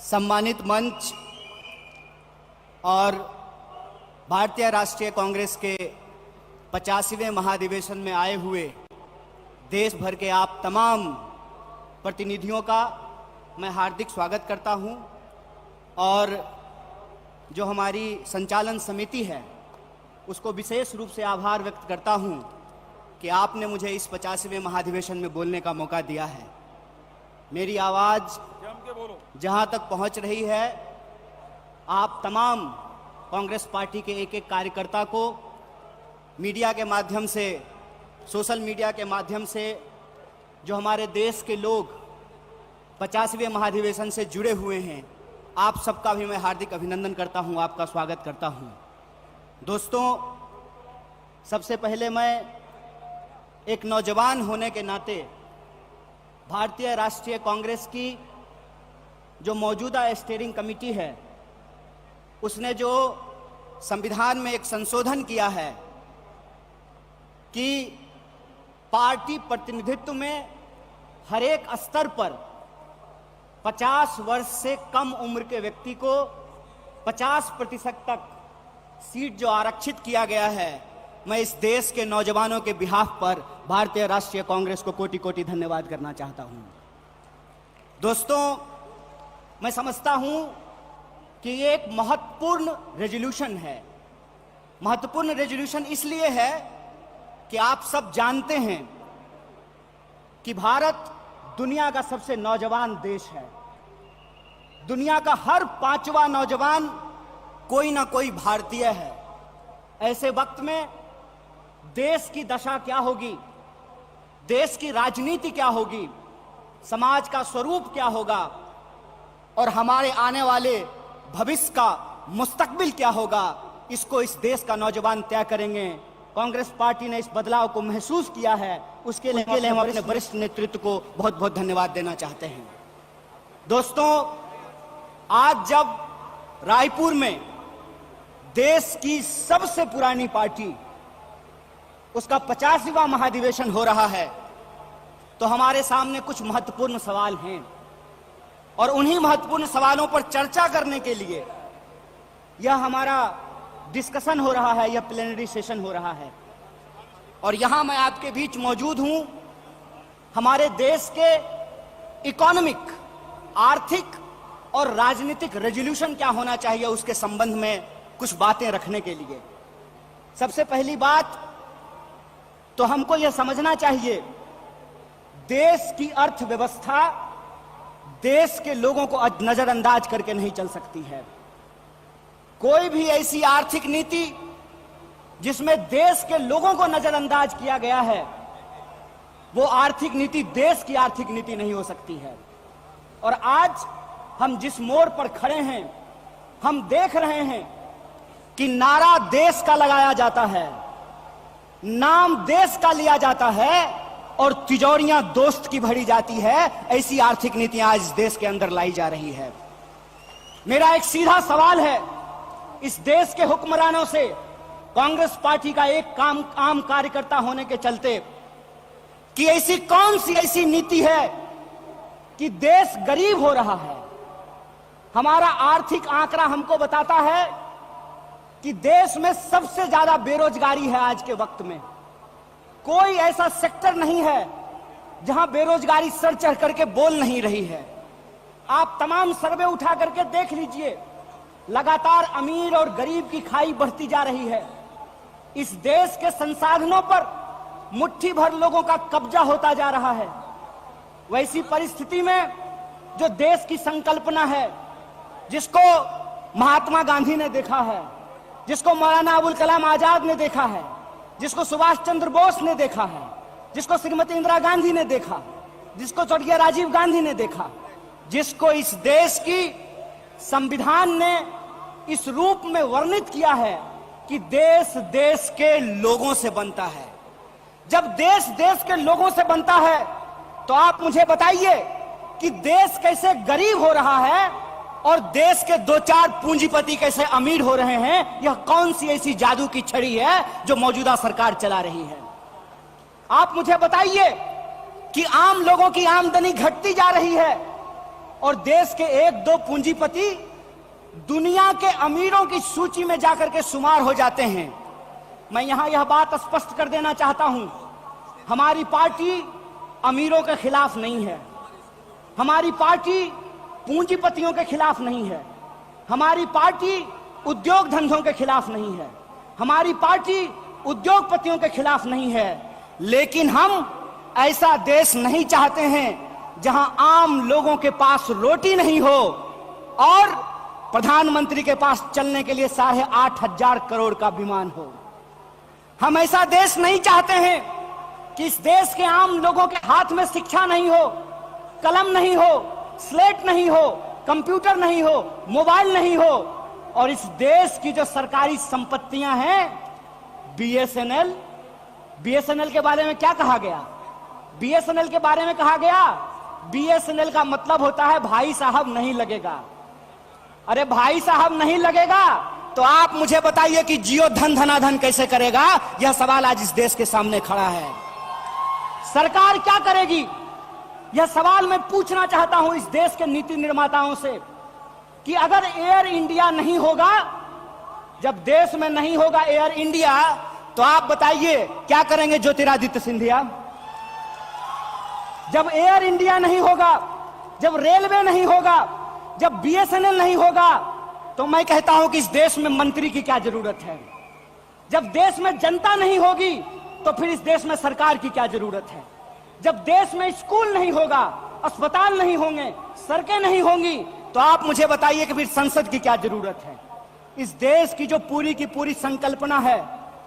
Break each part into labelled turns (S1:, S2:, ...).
S1: सम्मानित मंच और भारतीय राष्ट्रीय कांग्रेस के 85वें महाधिवेशन में आए हुए देश भर के आप तमाम प्रतिनिधियों का मैं हार्दिक स्वागत करता हूं और जो हमारी संचालन समिति है उसको विशेष रूप से आभार व्यक्त करता हूं कि आपने मुझे इस 85वें महाधिवेशन में बोलने का मौका दिया है। मेरी आवाज़ जहां तक पहुंच रही है, आप तमाम कांग्रेस पार्टी के एक एक कार्यकर्ता को मीडिया के माध्यम से, सोशल मीडिया के माध्यम से जो हमारे देश के लोग 85वें महाधिवेशन से जुड़े हुए हैं, आप सबका भी मैं हार्दिक अभिनंदन करता हूं, आपका स्वागत करता हूं। दोस्तों, सबसे पहले मैं एक नौजवान होने के नाते भारतीय राष्ट्रीय कांग्रेस की जो मौजूदा स्टीयरिंग कमेटी है उसने जो संविधान में एक संशोधन किया है कि पार्टी प्रतिनिधित्व में हर एक स्तर पर 50 वर्ष से कम उम्र के व्यक्ति को 50% तक सीट जो आरक्षित किया गया है, मैं इस देश के नौजवानों के बिहाफ पर भारतीय राष्ट्रीय कांग्रेस को कोटि कोटि धन्यवाद करना चाहता हूं। दोस्तों, मैं समझता हूं कि ये एक महत्वपूर्ण रेजोल्यूशन है। महत्वपूर्ण रेजोल्यूशन इसलिए है कि आप सब जानते हैं कि भारत दुनिया का सबसे नौजवान देश है। दुनिया का हर 5वां नौजवान कोई ना कोई भारतीय है। ऐसे वक्त में देश की दशा क्या होगी, देश की राजनीति क्या होगी, समाज का स्वरूप क्या होगा और हमारे आने वाले भविष्य का मुस्तकबिल क्या होगा, इसको इस देश का नौजवान तय करेंगे। कांग्रेस पार्टी ने इस बदलाव को महसूस किया है, उसके लिए हम अपने वरिष्ठ नेतृत्व को बहुत बहुत धन्यवाद देना चाहते हैं। दोस्तों, आज जब रायपुर में देश की सबसे पुरानी पार्टी उसका 85वां महाधिवेशन हो रहा है, तो हमारे सामने कुछ महत्वपूर्ण सवाल हैं और उन्हीं महत्वपूर्ण सवालों पर चर्चा करने के लिए यह हमारा डिस्कशन हो रहा है, यह प्लेनरी सेशन हो रहा है। और यहां मैं आपके बीच मौजूद हूं हमारे देश के इकोनॉमिक, आर्थिक और राजनीतिक रेजोल्यूशन क्या होना चाहिए उसके संबंध में कुछ बातें रखने के लिए। सबसे पहली बात तो हमको यह समझना चाहिए, देश की अर्थव्यवस्था देश के लोगों को नजरअंदाज करके नहीं चल सकती है। कोई भी ऐसी आर्थिक नीति जिसमें देश के लोगों को नजरअंदाज किया गया है, वो आर्थिक नीति देश की आर्थिक नीति नहीं हो सकती है। और आज हम जिस मोड़ पर खड़े हैं, हम देख रहे हैं कि नारा देश का लगाया जाता है, नाम देश का लिया जाता है और तिजोरियां दोस्त की भरी जाती है। ऐसी आर्थिक नीतियां आज इस देश के अंदर लाई जा रही है। मेरा एक सीधा सवाल है इस देश के हुक्मरानों से, कांग्रेस पार्टी का एक आम कार्यकर्ता होने के चलते, कि ऐसी कौन सी ऐसी नीति है कि देश गरीब हो रहा है। हमारा आर्थिक आंकड़ा हमको बताता है कि देश में सबसे ज्यादा बेरोजगारी है आज के वक्त में। कोई ऐसा सेक्टर नहीं है जहां बेरोजगारी सर चढ़ करके बोल नहीं रही है। आप तमाम सर्वे उठा करके देख लीजिए, लगातार अमीर और गरीब की खाई बढ़ती जा रही है। इस देश के संसाधनों पर मुट्ठी भर लोगों का कब्जा होता जा रहा है। वैसी परिस्थिति में जो देश की संकल्पना है, जिसको महात्मा गांधी ने देखा है, जिसको मौलाना अबुल कलाम आजाद ने देखा है, जिसको सुभाष चंद्र बोस ने देखा है, जिसको श्रीमती इंदिरा गांधी ने देखा, जिसको स्वर्गीय राजीव गांधी ने देखा, जिसको इस देश की संविधान ने इस रूप में वर्णित किया है कि देश देश के लोगों से बनता है। जब देश देश के लोगों से बनता है तो आप मुझे बताइए कि देश कैसे गरीब हो रहा है और देश के 2-4 पूंजीपति कैसे अमीर हो रहे हैं। यह कौन सी ऐसी जादू की छड़ी है जो मौजूदा सरकार चला रही है। आप मुझे बताइए कि आम लोगों की आमदनी घटती जा रही है और देश के एक दो पूंजीपति दुनिया के अमीरों की सूची में जाकर के शुमार हो जाते हैं। मैं यहां यह बात स्पष्ट कर देना चाहता हूं, हमारी पार्टी अमीरों के खिलाफ नहीं है, हमारी पार्टी पूंजीपतियों के खिलाफ नहीं है, हमारी पार्टी उद्योग धंधों के खिलाफ नहीं है, हमारी पार्टी उद्योगपतियों के खिलाफ नहीं है, लेकिन हम ऐसा देश नहीं चाहते हैं जहां आम लोगों के पास रोटी नहीं हो और प्रधानमंत्री के पास चलने के लिए 8,500 करोड़ का विमान हो। हम ऐसा देश नहीं चाहते हैं कि इस देश के आम लोगों के हाथ में शिक्षा नहीं हो, कलम नहीं हो, स्लेट नहीं हो, कंप्यूटर नहीं हो, मोबाइल नहीं हो, और इस देश की जो सरकारी संपत्तियां हैं, बीएसएनएल के बारे में क्या कहा गया? बीएसएनएल के बारे में कहा गया बीएसएनएल का मतलब होता है भाई साहब नहीं लगेगा। अरे भाई साहब नहीं लगेगा तो आप मुझे बताइए कि जियो धन धनाधन कैसे करेगा? यह सवाल आज इस देश के सामने खड़ा है। सरकार क्या करेगी? यह सवाल मैं पूछना चाहता हूं इस देश के नीति निर्माताओं से कि अगर एयर इंडिया नहीं होगा, जब देश में नहीं होगा एयर इंडिया, तो आप बताइए क्या करेंगे ज्योतिरादित्य सिंधिया? जब एयर इंडिया नहीं होगा, जब रेलवे नहीं होगा, जब बीएसएनएल नहीं होगा, तो मैं कहता हूं कि इस देश में मंत्री की क्या जरूरत है? जब देश में जनता नहीं होगी तो फिर इस देश में सरकार की क्या जरूरत है? जब देश में स्कूल नहीं होगा, अस्पताल नहीं होंगे, सड़कें नहीं होंगी, तो आप मुझे बताइए कि फिर संसद की क्या जरूरत है? इस देश की जो पूरी की पूरी संकल्पना है,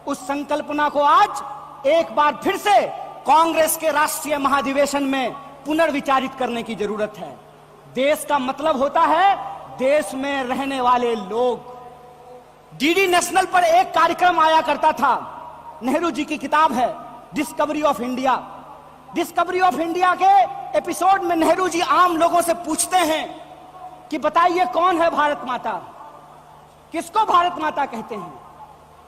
S1: उस संकल्पना को आज एक बार फिर से कांग्रेस के राष्ट्रीय महाधिवेशन में पुनर्विचारित करने की जरूरत है। देश का मतलब होता है देश में रहने वाले लोग। डीडी नेशनल पर एक कार्यक्रम आया करता था, नेहरू जी की किताब है discovery of India. Discovery of India के एपिसोड में नेहरू जी आम लोगों से पूछते हैं कि बताइए कौन है भारत माता? किसको भारत माता कहते हैं?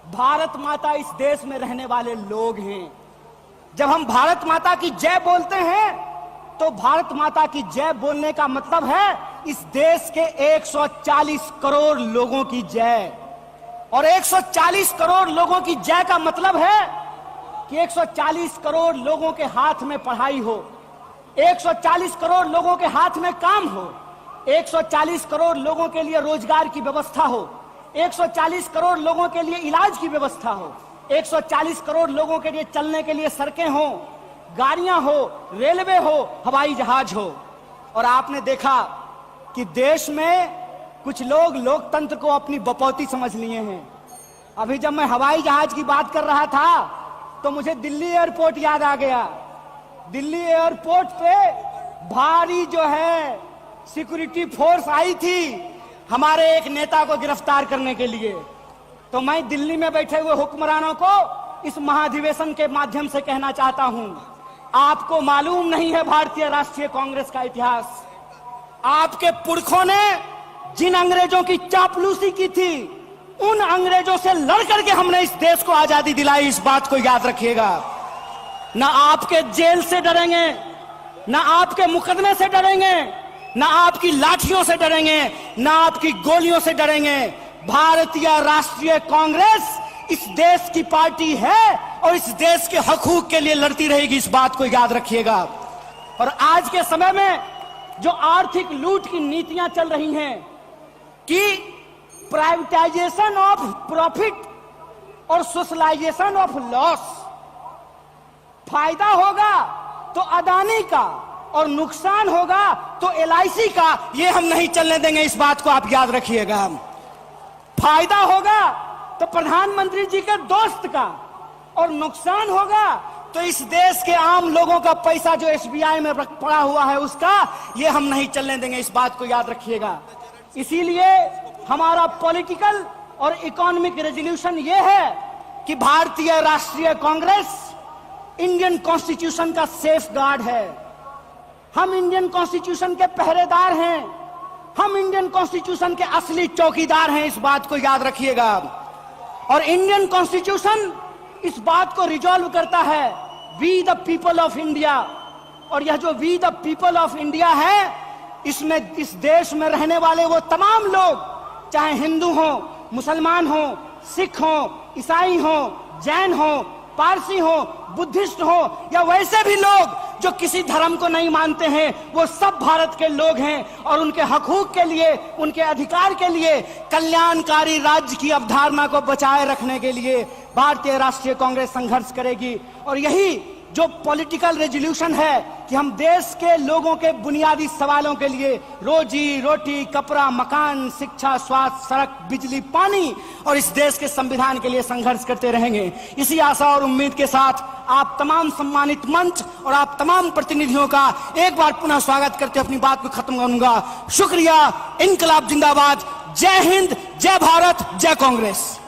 S1: भारत माता इस देश में रहने वाले लोग हैं। जब हम भारत माता की जय बोलते हैं तो भारत माता की जय बोलने का मतलब है इस देश के 140 करोड़ लोगों की जय। और 140 करोड़ लोगों की जय का मतलब है कि 140 करोड़ लोगों के हाथ में पढ़ाई हो, 140 करोड़ लोगों के हाथ में काम हो, 140 करोड़ लोगों के लिए रोजगार की व्यवस्था हो, 140 करोड़ लोगों के लिए इलाज की व्यवस्था हो, 140 करोड़ लोगों के लिए चलने के लिए सड़कें हो, गाड़ियां हो, रेलवे हो, हवाई जहाज हो। और आपने देखा कि देश में कुछ लोग लोकतंत्र को अपनी बपौती समझ लिए हैं। अभी जब मैं हवाई जहाज की बात कर रहा था तो मुझे दिल्ली एयरपोर्ट याद आ गया। दिल्ली एयरपोर्ट पे भारी जो है सिक्योरिटी फोर्स आई थी हमारे एक नेता को गिरफ्तार करने के लिए। तो मैं दिल्ली में बैठे हुए हुक्मरानों को इस महाधिवेशन के माध्यम से कहना चाहता हूं, आपको मालूम नहीं है भारतीय राष्ट्रीय कांग्रेस का इतिहास। आपके पुरखों ने जिन अंग्रेजों की चापलूसी की थी, उन अंग्रेजों से लड़ करके हमने इस देश को आजादी दिलाई। इस बात को याद रखिएगा। ना आपके जेल से डरेंगे, ना आपके मुकदमे से डरेंगे, ना आपकी लाठियों से डरेंगे, ना आपकी गोलियों से डरेंगे। भारतीय राष्ट्रीय कांग्रेस इस देश की पार्टी है और इस देश के हकूक के लिए लड़ती रहेगी। इस बात को याद रखिएगा। और आज के समय में जो आर्थिक लूट की नीतियां चल रही हैं कि प्राइवेटाइजेशन ऑफ प्रॉफिट और सोशलाइजेशन ऑफ लॉस, फायदा होगा तो अदानी का और नुकसान होगा तो एलआईसी का, ये हम नहीं चलने देंगे। इस बात को आप याद रखिएगा। फायदा होगा तो प्रधानमंत्री जी के दोस्त का और नुकसान होगा तो इस देश के आम लोगों का पैसा जो एसबीआई में पड़ा हुआ है उसका, ये हम नहीं चलने देंगे। इस बात को याद रखिएगा। इसीलिए हमारा पॉलिटिकल और इकोनॉमिक रेजोल्यूशन ये है कि भारतीय राष्ट्रीय कांग्रेस इंडियन कॉन्स्टिट्यूशन का सेफ गार्ड है। हम इंडियन कॉन्स्टिट्यूशन के पहरेदार हैं, हम इंडियन कॉन्स्टिट्यूशन के असली चौकीदार हैं। इस बात को याद रखिएगा। और इंडियन कॉन्स्टिट्यूशन इस बात को रिजॉल्व करता है, we the people of India. और यह जो we the people of India है, इसमें इस देश में रहने वाले वो तमाम लोग, चाहे हिंदू हो, मुसलमान हो, सिख हो, ईसाई हो, जैन हो, पारसी हो, बुद्धिस्ट हो, या वैसे भी लोग जो किसी धर्म को नहीं मानते हैं, वो सब भारत के लोग हैं और उनके हकूक के लिए, उनके अधिकार के लिए, कल्याणकारी राज्य की अवधारणा को बचाए रखने के लिए भारतीय राष्ट्रीय कांग्रेस संघर्ष करेगी। और यही जो पॉलिटिकल रेजोल्यूशन है कि हम देश के लोगों के बुनियादी सवालों के लिए, रोजी रोटी, कपड़ा, मकान, शिक्षा, स्वास्थ्य, सड़क, बिजली, पानी और इस देश के संविधान के लिए संघर्ष करते रहेंगे। इसी आशा और उम्मीद के साथ आप तमाम सम्मानित मंच और आप तमाम प्रतिनिधियों का एक बार पुनः स्वागत करते अपनी बात को खत्म करूंगा। शुक्रिया। इनकलाब जिंदाबाद। जय हिंद, जय भारत, जय कांग्रेस।